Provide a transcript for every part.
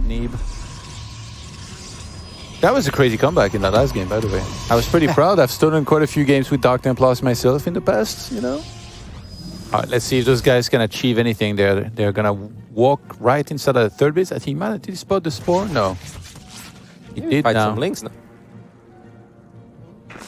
Neeb. That was a crazy comeback in that last game, by the way. I was pretty proud. I've stolen quite a few games with Dark Templars myself in the past, you know? All right, let's see if those guys can achieve anything. They're gonna walk right inside of the third base. I think, man, did he spot the spore? No. He did fight now. some links now.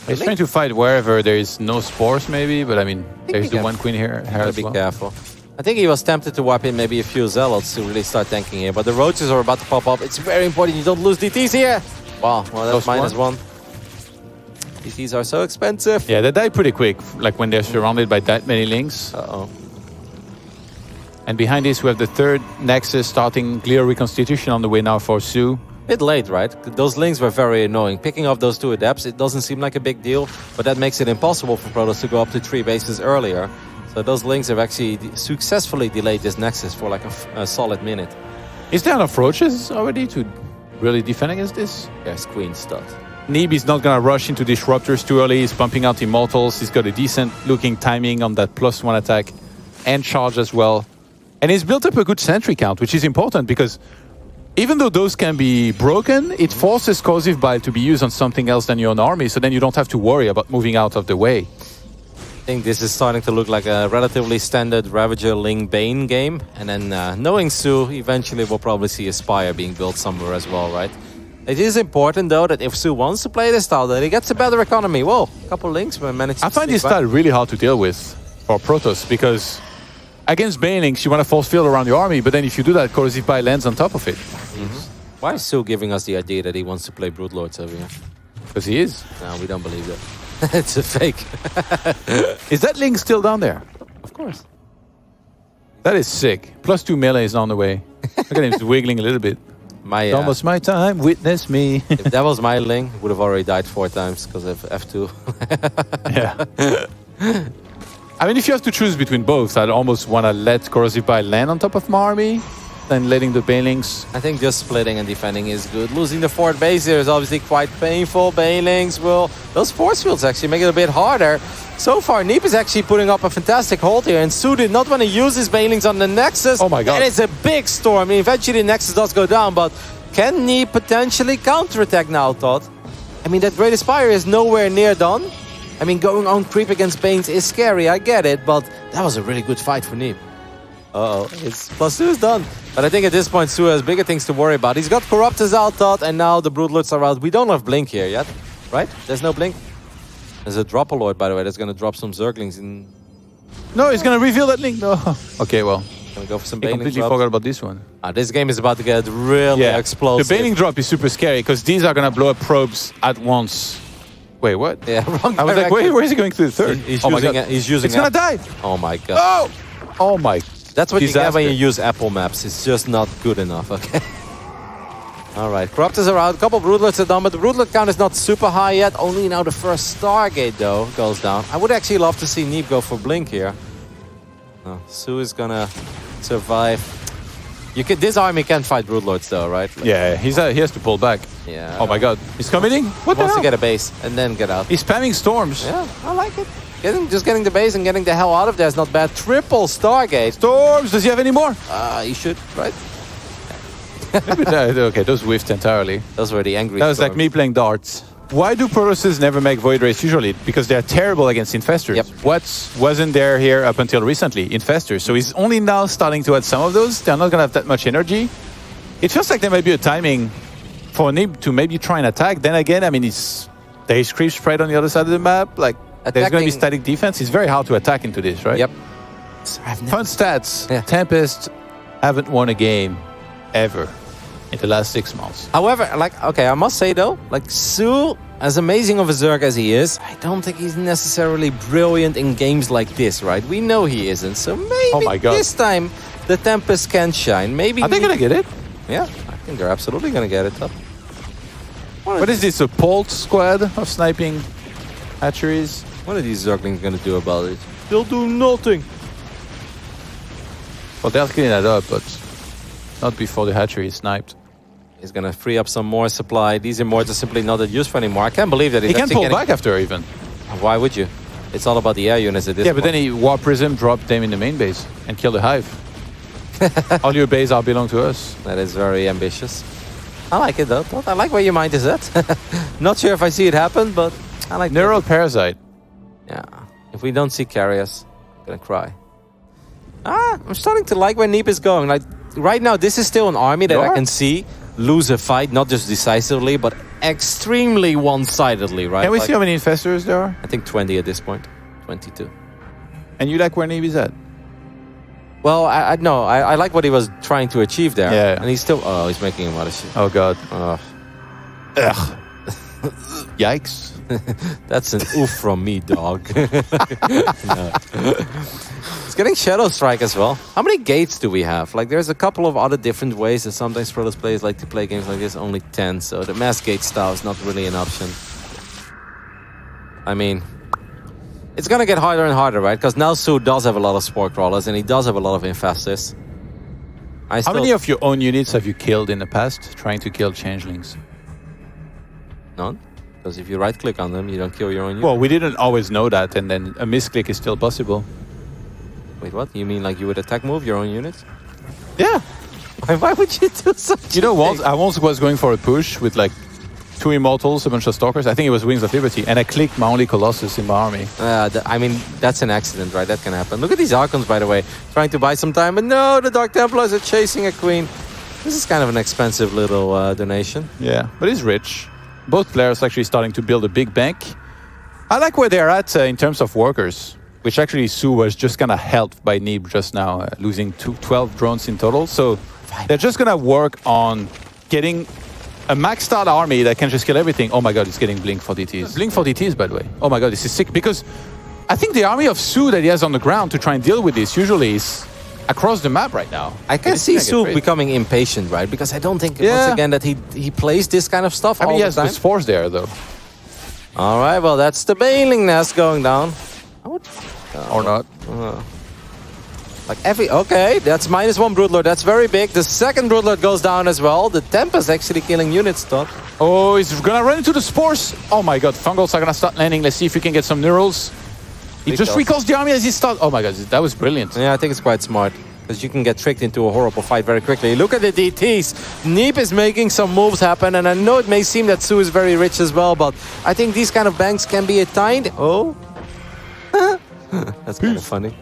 He's trying to fight wherever there is no spores, maybe, but I mean, there's the one queen here as Be well. careful. I think he was tempted to wipe in maybe a few zealots to really start tanking here, but the roaches are about to pop up. It's very important you don't lose DTs here. Wow, well, that's -1. DTs are so expensive. Yeah, they die pretty quick, like when they're surrounded by that many links. Uh-oh. And behind this, we have the third Nexus starting clear reconstitution on the way now for soO. Bit late, right? Those links were very annoying. Picking up those 2 adepts, it doesn't seem like a big deal, but that makes it impossible for Protoss to go up to 3 bases earlier. So those links have actually successfully delayed this Nexus for like a solid minute. Is there enough roaches already to really defend against this? There's Queen stud. Neeb is not going to rush into Disruptors too early. He's pumping out Immortals. He's got a decent looking timing on that +1 attack and charge as well. And he's built up a good sentry count, which is important because even though those can be broken, it forces Corrosive Bile to be used on something else than your own army, so then you don't have to worry about moving out of the way. I think this is starting to look like a relatively standard Ravager Ling Bane game. And then knowing soO, eventually we'll probably see a Spire being built somewhere as well, right? It is important though that if soO wants to play this style, that he gets a better economy. Whoa, a couple links but managed to I find sneak this back. style really hard to deal with for Protoss because against Banelings, you want to force field around your army, but then if you do that, Corrosive Bile lands on top of it. Why is soO giving us the idea that he wants to play Broodlords over here? Because he is. No, we don't believe that. It's a fake. Is that Link still down there? Of course. That is sick. +2 melee is on the way. Look at him just wiggling a little bit. My, Almost my time, witness me. if that was my Ling, would have already died 4 times because of F2. Yeah. I mean, if you have to choose between both, I'd almost want to let Corrosive Bile land on top of my army than letting the Banelings. I think just splitting and defending is good. Losing the 4th base here is obviously quite painful. Banelings will... Those force fields actually make it a bit harder. So far, Neeb is actually putting up a fantastic hold here, and soO did not want to use his Banelings on the Nexus. Oh my god. And it's a big storm. I mean, eventually the Nexus does go down, but can Neeb potentially counterattack now, Todd? I mean, that Great Aspire is nowhere near done. I mean, going on creep against Banes is scary, I get it, but that was a really good fight for Neeb. Uh-oh, it's +2 is done. But I think at this point, soO has bigger things to worry about. He's got Corruptors out, Todd, and now the Broodlords are out. We don't have Blink here yet, right? There's no Blink. There's a Dropalord, by the way, that's going to drop some Zerglings in. No, he's going to reveal that Link. No. Okay, well, Gonna go for some I Baneling completely drops. forgot about this one. This game is about to get really explosive. The Baneling drop is super scary because these are going to blow up probes at once. Wait, what? Yeah, wrong I was like, direction. where is he going to the third? He's oh my using god. He's using It's going to die. Oh my god. Oh! Oh my. That's what you get when you Disaster. use Apple Maps. It's just not good enough, okay? Alright, Corruptors are out. A couple of Broodlords are done, but the Broodlord count is not super high yet. Only now the first Stargate, though, goes down. I would actually love to see Neeb go for Blink here. Oh, soO is gonna survive. This army can't fight Broodlords, though, right? Like, Yeah, he has to pull back. Yeah. Oh my god. He's committing? What He the wants hell? to get a base and then get out. He's spamming storms. Yeah, I like it. Just getting the base and getting the hell out of there is not bad. Triple Stargate. Storms! Does he have any more? He should, right? Maybe okay, those whiffed entirely. Those were the angry That was like storms. me playing darts. Why do Protosses never make Void Rays usually? Because they're terrible against Infestors. Yep. What wasn't there here up until recently? Infestors. So he's only now starting to add some of those. They're not going to have that much energy. It feels like there might be a timing for Neeb to maybe try and attack. Then again, I mean, there is creep spread on the other side of the map. Like, there's going to be static defense. It's very hard to attack into this, right? Yep. Fun stats. Yeah. Tempest haven't won a game ever in the last 6 months. However, okay, I must say though, soO, as amazing of a Zerg as he is, I don't think he's necessarily brilliant in games like this, right? We know he isn't, so maybe my God. this time the Tempest can shine. Maybe Are they going to get it? Yeah, I think they're absolutely gonna get it. Though. What is this, a Pult squad of sniping hatcheries? What are these Zerglings gonna do about it? They'll do nothing. Well, they'll clean that up, but not before the hatchery is sniped. He's gonna free up some more supply. These Immortals are simply not that useful anymore. I can't believe that He can pull back after even. Why would you? It's all about the air units at this Yeah, point. but then he War Prism, dropped them in the main base and killed the Hive. All your bays are belong to us. That is very ambitious. I like it though. I like where your mind is at. Not sure if I see it happen, but I like Neural Parasite. Yeah. If we don't see carriers, I'm gonna cry. I'm starting to like where Neeb is going. Like right now, this is still an army that I can see lose a fight, not just decisively, but extremely one-sidedly, right? Can we like, see how many infestors there are? I think 20 at this point. 22. And you like where Neeb is at? Well, I like what he was trying to achieve there. Yeah. And he's still... Oh, he's making a lot of shit. Oh, God. Ugh. Yikes. That's an oof from me, dog. No. It's getting Shadow Strike as well. How many gates do we have? Like, there's a couple of other different ways that sometimes Protoss players like to play games like this. Only 10, so the mass gate style is not really an option. I mean, it's gonna get harder and harder, right? Because now soO does have a lot of Spore Crawlers, and he does have a lot of Infestors. How many of your own units have you killed in the past trying to kill changelings? None. Because if you right-click on them, you don't kill your own unit. Well, we didn't always know that, and then a misclick is still possible. Wait, what? You mean like you would attack move your own units? Yeah. Why would you do such You know a what? thing? I once was going for a push with like 2 Immortals, a bunch of Stalkers. I think it was Wings of Liberty, and I clicked my only Colossus in my army. I mean, that's an accident, right? That can happen. Look at these Archons, by the way, trying to buy some time, but no, the Dark Templars are chasing a Queen. This is kind of an expensive little donation. Yeah, but he's rich. Both players actually starting to build a big bank. I like where they're at in terms of workers, which actually soO was just kind of helped by Neeb just now, losing 12 drones in total. So they're just going to work on getting a maxed out army that can just kill everything. Oh my God, it's getting Blink for DTs. Blink for DTs, by the way. Oh my God, this is sick. Because I think the army of soO that he has on the ground to try and deal with this usually is across the map right now. I can see soO becoming impatient, right? Because I don't think, once again, that he plays this kind of stuff all the time. He has the Spores there, though. All right, well, that's the Baneling Nest going down. Or not. Okay, that's -1 Broodlord. That's very big. The second Broodlord goes down as well. The Tempest actually killing units, Todd. Oh, he's gonna run into the Spores. Oh my God, Fungals are gonna start landing. Let's see if we can get some Neurals. He just recalls the army as he starts. Oh my God, that was brilliant. Yeah, I think it's quite smart. Because you can get tricked into a horrible fight very quickly. Look at the DTs. Neeb is making some moves happen. And I know it may seem that soO is very rich as well. But I think these kind of banks can be a tiny... Oh. That's kind of funny.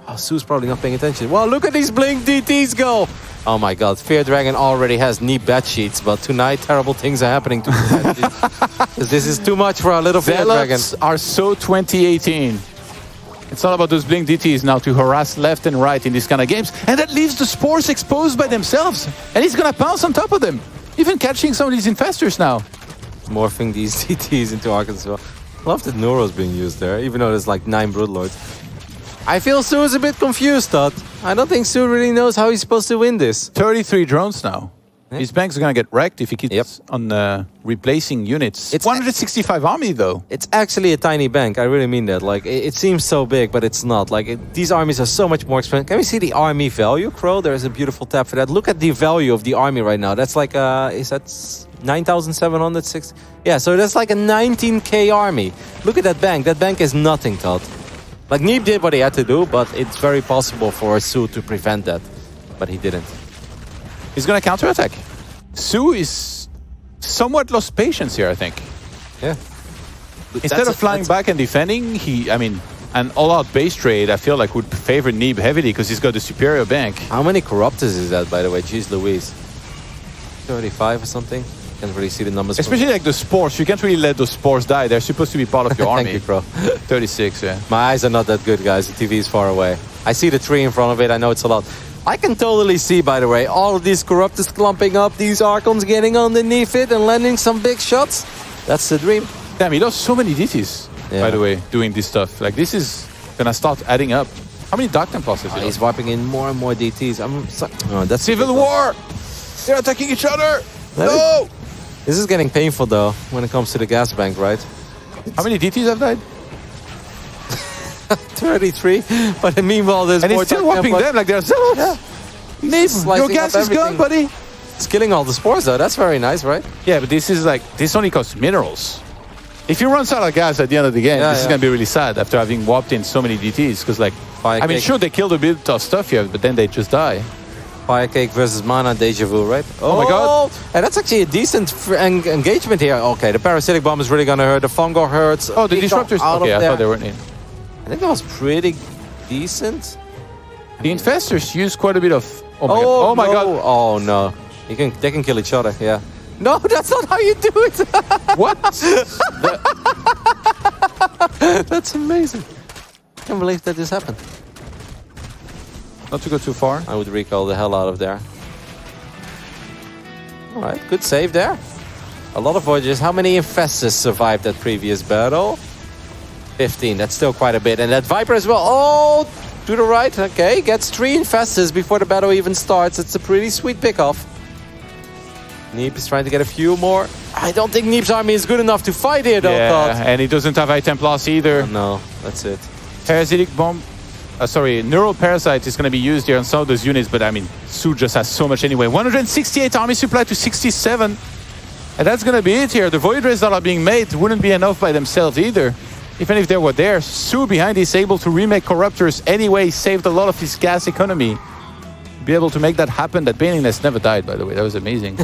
Oh, soO's probably not paying attention. Well, look at these Blink DTs go. Oh my God, Fear Dragon already has Neeb bed sheets. But tonight, terrible things are happening to me. This is too much for our little Fear Dragon. Are so 2018. It's all about those Blink DTs now to harass left and right in these kind of games. And that leaves the Spores exposed by themselves. And he's going to pounce on top of them. Even catching some of these Infestors now. Morphing these DTs into Arkansas. Love that Neuro's being used there, even though there's like 9 Broodlords. I feel soO is a bit confused, Todd. I don't think soO really knows how he's supposed to win this. 33 drones now. Yeah. These banks are going to get wrecked if he keeps on replacing units. It's 165 army, though. It's actually a tiny bank. I really mean that. Like, it seems so big, but it's not. Like, these armies are so much more expensive. Can we see the army value, Crow? There's a beautiful tab for that. Look at the value of the army right now. That's like, is that 9,760? Yeah, so that's like a 19K army. Look at that bank. That bank is nothing, Todd. Like, Neeb did what he had to do, but it's very possible for soO to prevent that. But he didn't. He's going to counterattack. soO is somewhat lost patience here, I think. Yeah. Instead of flying back and defending, an all-out base trade, I feel like would favor Neeb heavily because he's got the superior bank. How many Corruptors is that, by the way? Jeez Louise. 35 or something? Can't really see the numbers. Especially like the Spores. You can't really let those Spores die. They're supposed to be part of your army. Thank you, bro. 36, yeah. My eyes are not that good, guys. The TV is far away. I see the tree in front of it. I know it's a lot. I can totally see, by the way, all of these Corruptors clumping up, these Archons getting underneath it and landing some big shots. That's the dream. Damn, he lost so many DTs, by the way, doing this stuff. Like, this is going to start adding up. How many Dark Templars is he? He's wiping in more and more DTs. That's Civil War! They're attacking each other! No! This is getting painful, though, when it comes to the gas bank, right? How many DTs have died? 33. But meanwhile, there's and more. And he's still whopping them like they're zealots. Yeah. Neeb, your gas is gone, buddy. It's killing all the Spores, though. That's very nice, right? Yeah, but this only costs minerals. If he runs out of gas at the end of the game, this is going to be really sad after having whopped in so many DTs. Because, like, I mean, sure, they killed a bit of stuff here, but then they just die. Firecake versus Mana Deja Vu, right? Oh my god. And that's actually a decent engagement here. Okay, the Parasitic Bomb is really going to hurt. The Fungal hurts. Oh, the Disruptors. Okay, I thought they weren't in. I think that was pretty decent. The Infestors use quite a bit of... Oh my god. Oh no. They can kill each other, yeah. No, that's not how you do it. What? That's amazing. I can't believe that this happened. Not to go too far. I would recall the hell out of there. All right, good save there. A lot of Voyagers. How many Infestors survived that previous battle? 15, that's still quite a bit. And that Viper as well. Oh, to the right. Okay, gets 3 Infestors before the battle even starts. It's a pretty sweet pickoff. Neeb is trying to get a few more. I don't think Neeb's army is good enough to fight here, though. Yeah, and he doesn't have templars either. No, that's it. Parasitic Bomb... Neural Parasite is going to be used here on some of those units, but I mean, soO just has so much anyway. 168 army supply to 67. And that's going to be it here. The Void Rays that are being made wouldn't be enough by themselves either. Even if they were there, soO behind is able to remake Corruptors anyway, saved a lot of his gas economy. Be able to make that happen. That Baneless never died, by the way. That was amazing.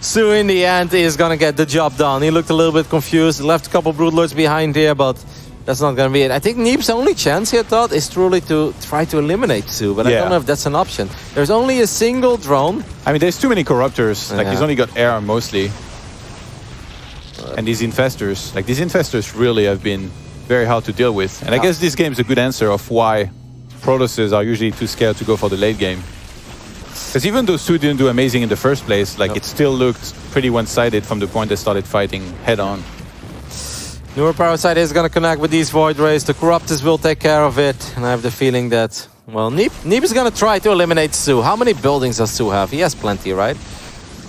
soO in the end is going to get the job done. He looked a little bit confused, left a couple Broodlords behind here, but that's not going to be it. I think Neeb's only chance here, Todd, is truly to try to eliminate soO, but I don't know if that's an option. There's only a single drone. I mean, there's too many Corruptors. Like, he's only got air mostly. And these Infestors, these Infestors really have been very hard to deal with. And I guess this game is a good answer of why Protosses are usually too scared to go for the late game. Because even though soO didn't do amazing in the first place, it still looked pretty one-sided from the point they started fighting head-on. Neural Parasite is going to connect with these Void Rays. The Corruptors will take care of it. And I have the feeling that, well, Neeb is going to try to eliminate soO. How many buildings does soO have? He has plenty, right?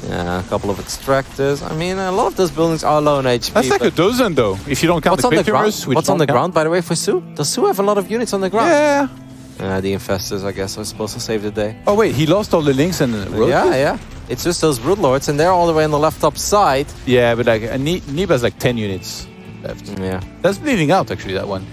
Yeah, a couple of Extractors. I mean, a lot of those buildings are low on HP. That's like a dozen, though, if you don't count the Crit Tumors. What's on the ground, by the way, for soO? Does soO have a lot of units on the ground? Yeah. The Infestors, I guess, are supposed to save the day. Oh, wait, he lost all the links and roaches? Yeah. It's just those Broodlords, and they're all the way on the left top side. Yeah, but Neeb has 10 units left. Yeah. That's bleeding out, actually, that one.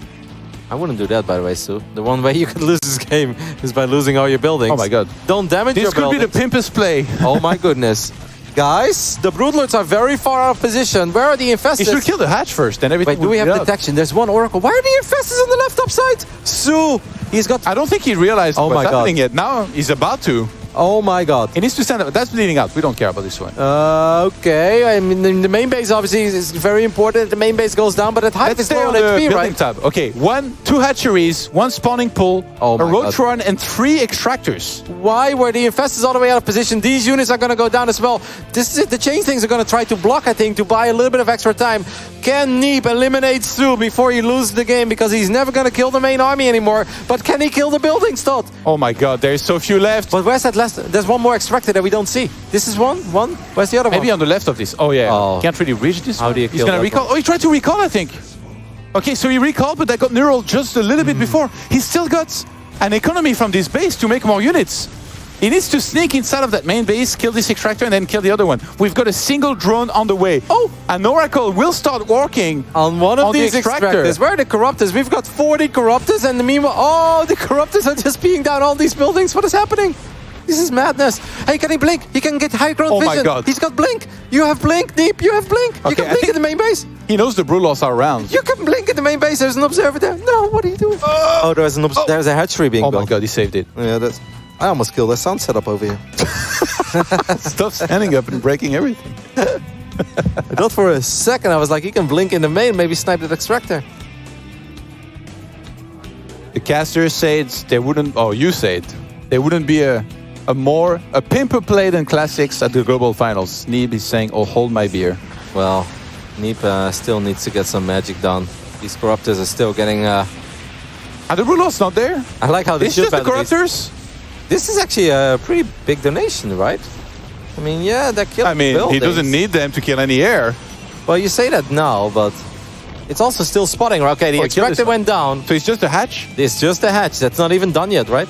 I wouldn't do that, by the way, soO. The one way you could lose this game is by losing all your buildings. Oh my god. Don't damage your buildings. This could be the pimpest play. Oh my goodness. Guys, the Broodlords are very far out of position. Where are the Infestors? He should kill the hatch first, then everything. Wait, do we have detection? There's one Oracle. Why are the Infestors on the left upside? soO, he's got... I don't think he realized what's happening yet. Now he's about to. Oh my god. He needs to stand up. That's bleeding out. We don't care about this one. Okay. I mean, the main base obviously is very important. The main base goes down, but at height Let's is stay low on on the HP, building right? tab. Okay, 2 hatcheries, 1 spawning pool, a roach run, and 3 extractors. Why were the Infestors all the way out of position? These units are going to go down as well. This is it. The change things are going to try to block, I think, to buy a little bit of extra time. Can Neeb eliminate soO before he loses the game? Because he's never going to kill the main army anymore. But can he kill the buildings, Todd? Oh my god, there's so few left. But where's that last? There's one more extractor that we don't see. This is one? Where's the other one? Maybe on the left of this. Oh yeah. Can't really reach this. How do you He's going to recall. Oh, he tried to recall, I think. Okay, so he recalled, but that got neural just a little bit before. He still got an economy from this base to make more units. He needs to sneak inside of that main base, kill this extractor, and then kill the other one. We've got a single drone on the way. Oh, an Oracle will start working on one of these extractors. Where are the Corruptors? We've got 40 Corruptors, and meanwhile, the Corruptors are just being down all these buildings. What is happening? This is madness. Hey, can he blink? He can get high ground vision. Oh my god. He's got blink. You have blink, Neeb. You have blink. Okay, you can blink at the main base. He knows the Broodlords are around. You can blink at the main base. There's an observer there. No, what are you doing? There's a hatchery being built. Oh my god, he saved it. Yeah, I almost killed the sound setup over here. Stop standing up and breaking everything. I thought for a second, I was like, he can blink in the main, maybe snipe that extractor. The casters said they wouldn't, you said, there wouldn't be a pimper play than classics at the global finals. Neeb is saying, oh, hold my beer. Well, Neeb still needs to get some magic done. These Corruptors are still getting... Are the Broodlords not there? I like how this is just the Corruptors? This is actually a pretty big donation, right? I mean, yeah, they're killing buildings. He doesn't need them to kill any air. Well, you say that now, but it's also still spotting. Okay, the extractor went down. So it's just a hatch? It's just a hatch. That's not even done yet, right?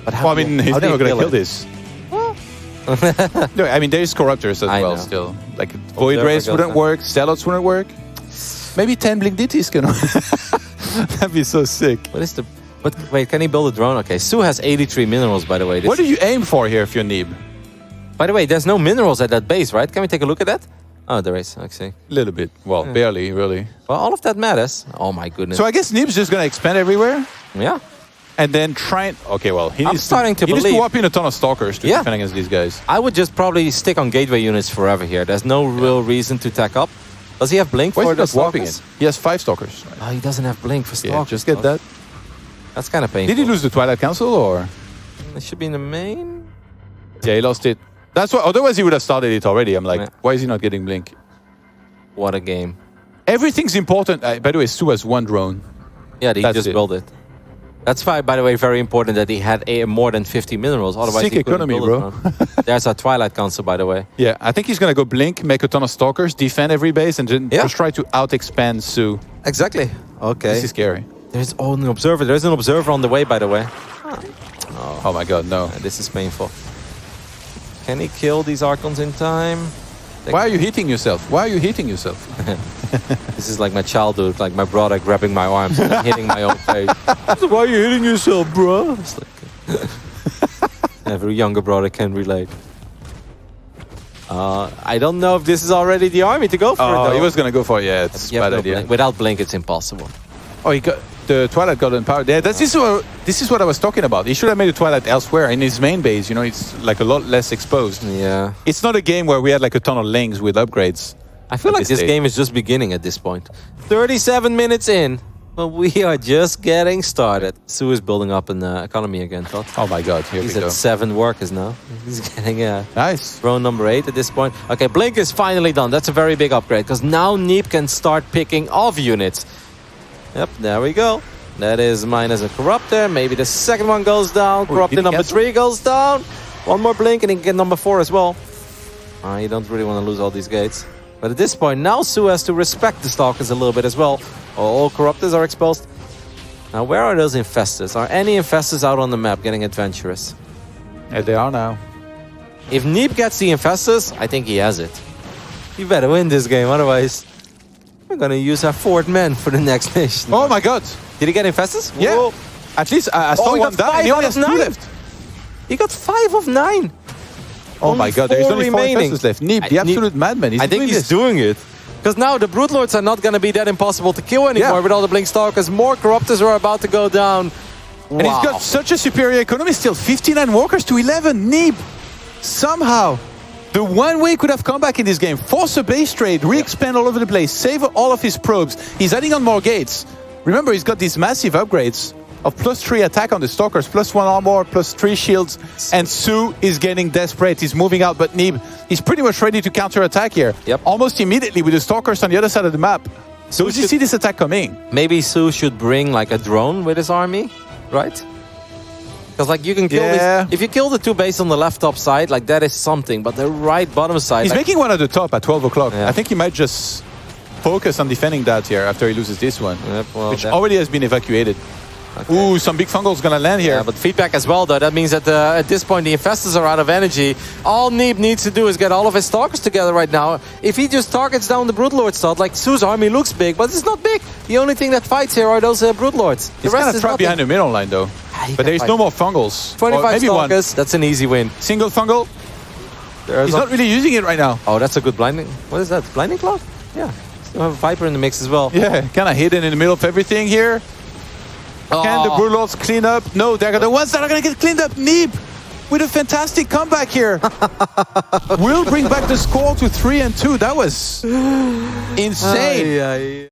But he's never going to kill this. No, I mean, there's Corruptors as well still. Like, Void Rays wouldn't work, Zealots wouldn't work. Maybe 10 Blink DTs can work. That'd be so sick. What is the... But wait, can he build a drone? Okay, soO has 83 minerals, by the way. What do you aim for here if you're Neeb? By the way, there's no minerals at that base, right? Can we take a look at that? Oh, there is, actually. A little bit. Well, barely, really. Well, all of that matters. Oh my goodness. So I guess Neeb's just going to expand everywhere. Yeah. And then try and... Okay, well, he needs starting to he needs believe. to warp in a ton of stalkers to defend against these guys. I would just probably stick on gateway units forever here. There's no real reason to tack up. Does he have blink Why for is he the not warping stalkers? it? He has 5 stalkers. Oh, he doesn't have blink for stalkers. Yeah, just get that. That's kind of painful. Did he lose the Twilight Council or...? It should be in the main. Yeah, he lost it. That's why... Otherwise, he would have started it already. I'm like, Yeah. why is he not getting blink? What a game. Everything's important. By the way, soO has 1 drone. Yeah, he That's just it. built it. That's why, by the way, very important that he had more than 50 minerals. Otherwise, Sick he couldn't economy, build bro. it. There's our Twilight Council, by the way. Yeah, I think he's going to go blink, make a ton of stalkers, defend every base, and then just try to out-expand soO. Exactly. Okay. This is scary. There's an observer. There's an observer on the way, by the way. Oh my god, no. This is painful. Can he kill these Archons in time? Why are you hitting yourself? Why are you hitting yourself? This is like my childhood, like my brother grabbing my arms and hitting my own face. Why are you hitting yourself, bro? It's like every younger brother can relate. I don't know if this is already the army to go for it, though. He was going to go for it. Yeah, it's a bad idea. Blink. Without blink, it's impossible. Oh, he got the Twilight got empowered. Yeah, this is what I was talking about. He should have made the Twilight elsewhere in his main base. You know, it's like a lot less exposed. Yeah. It's not a game where we had like a ton of links with upgrades. I feel like this game is just beginning at this point. 37 minutes in, but we are just getting started. soO is building up an economy again, Todd. Oh my god, here He's we go. at 7 workers now. He's getting Nice. drone number 8 at this point. Okay, blink is finally done. That's a very big upgrade because now Neeb can start picking off units. Yep, there we go. That is minus a Corruptor. Maybe the second one goes down. Corruptor number 3 goes down. One more blink and he can get number 4 as well. You don't really want to lose all these gates. But at this point, now soO has to respect the Stalkers a little bit as well. All Corruptors are exposed. Now, where are those Infestors? Are any Infestors out on the map getting adventurous? Yeah, they are now. If Neeb gets the Infestors, I think he has it. You better win this game, otherwise we're gonna use our 4th man for the next nation. Oh my god. Did he get Infestors? Yeah. Whoa. At least I saw he one got die. 5 He only out has of 2 9. left. He got 5 of 9. Oh my god, there's only 4 remaining. Infestors left. Neeb, the absolute madman. I think he's doing it. Because now the Broodlords are not going to be that impossible to kill anymore with all the Blink Stalkers. More Corruptors are about to go down. And he's got such a superior economy still. 59 walkers to 11. Neeb, somehow, the one way he could have come back in this game. Force a base trade, re-expand all over the place, save all of his probes. He's adding on more gates. Remember, he's got these massive upgrades of +3 attack on the Stalkers, +1 armor, +3 shields. And soO is getting desperate. He's moving out, but Neeb, he's pretty much ready to counter-attack here. Yep. Almost immediately with the Stalkers on the other side of the map. So does he see this attack coming? Maybe soO should bring like a drone with his army, right? Because like you can kill these, if you kill the 2 base on the left top side, like that is something. But the right bottom side, he's making one at the top at 12 o'clock. Yeah. I think he might just focus on defending that here after he loses this one, which already has been evacuated. Okay. Ooh, some big fungals gonna land here. Yeah, but feedback as well, though. That means that at this point, the Infestors are out of energy. All Neeb needs to do is get all of his Stalkers together right now. If he just targets down the Broodlord stud, like soO's army looks big, but it's not big. The only thing that fights here are those Broodlords. He's kind of trapped behind the middle line, though. But there's no more fungals. 25 maybe Stalkers, that's an easy win. Single fungal. He's not really using it right now. Oh, that's a good blinding. What is that? Blinding Cloud? Yeah. Still have a Viper in the mix as well. Yeah, kind of hidden in the middle of everything here. Can the Broodlords clean up? No, they're the ones that are going to get cleaned up. Neeb with a fantastic comeback here. Will bring back the score to 3-2. That was insane.